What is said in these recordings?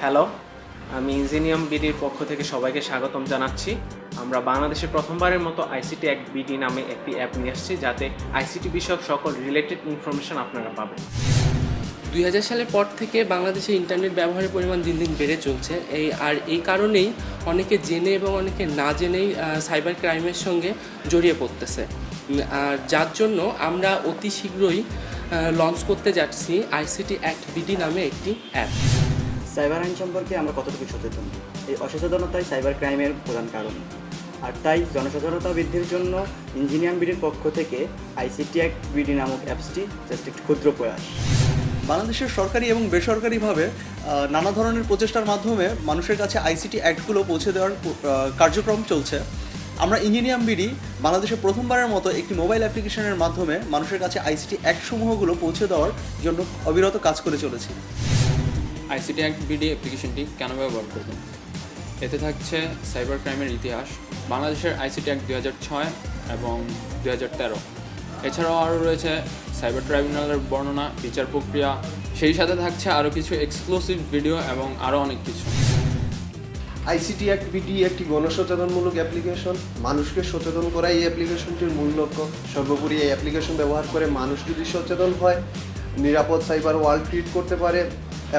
Hello, আমি ইঞ্জিনিয়াম বিডির পক্ষ থেকে সবাইকে স্বাগতম জানাচ্ছি। আমরা বাংলাদেশের প্রথমবারের মতো আইসিটি অ্যাক্ট বিডি নামে একটি অ্যাপ নিয়ে আসছি, যাতে আইসিটি বিষয়ক সকল রিলেটেড ইনফরমেশন আপনারা পাবেন। 2000 সালের পর থেকে বাংলাদেশে ইন্টারনেট ব্যবহারের পরিমাণ দিন দিন বেড়ে চলছে। এই কারণেই অনেকে জেনে এবং অনেকে না জেনেই সাইবার ক্রাইমের সঙ্গে জড়িয়ে পড়তেছে। আর যার জন্য আমরা অতি শীঘ্রই লঞ্চ করতে যাচ্ছি আইসিটি অ্যাক্ট বিডি নামে একটি অ্যাপ। সাইবার আইন সম্পর্কে আমরা কতটুকু সচেতন, এই অসচেতনতাই সাইবার ক্রাইমের প্রধান কারণ। আর তাই জনসচেতনতা বৃদ্ধির জন্য ইঞ্জিনিয়ারিং বিডির পক্ষ থেকে আইসিটি অ্যাক্ট বিডি নামক অ্যাপসটি জাস্ট একটি ক্ষুদ্র প্রয়াস। বাংলাদেশের সরকারি এবং বেসরকারিভাবে নানা ধরনের প্রচেষ্টার মাধ্যমে মানুষের কাছে আইসিটি অ্যাক্টগুলো পৌঁছে দেওয়ার কার্যক্রম চলছে। আমরা ইঞ্জিনিয়ারিং বিডি বাংলাদেশে প্রথমবারের মতো একটি মোবাইল অ্যাপ্লিকেশনের মাধ্যমে মানুষের কাছে আইসিটি অ্যাক্টসমূহগুলো পৌঁছে দেওয়ার জন্য অবিরত কাজ করে চলেছি। আইসিটি অ্যাক্ট বিডি অ্যাপ্লিকেশনটি কেন ব্যবহার করবেন? এতে থাকছে সাইবার ক্রাইমের ইতিহাস, বাংলাদেশের আইসিটি অ্যাক্ট 2006 এবং 2013। এছাড়াও আরও রয়েছে সাইবার ট্রাইব্যুনালের বর্ণনা, বিচার প্রক্রিয়া, সেই সাথে থাকছে আরও কিছু এক্সক্লুসিভ ভিডিও এবং আরও অনেক কিছু। আইসিটি অ্যাক্ট বিডি একটি গণসচেতনমূলক অ্যাপ্লিকেশন। মানুষকে সচেতন করা এই অ্যাপ্লিকেশনটির মূল লক্ষ্য। সর্বোপরি এই অ্যাপ্লিকেশন ব্যবহার করে মানুষ যদি সচেতন হয়, নিরাপদ সাইবার ওয়ার্ল্ড ক্রিয়েট করতে পারে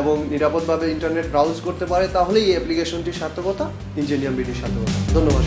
এবং নিরাপদভাবে ইন্টারনেট ব্রাউজ করতে পারে, তাহলেই এই অ্যাপ্লিকেশনটির সার্থকতা ইঞ্জিনিয়ারিং বিডির সার্থকতা। ধন্যবাদ।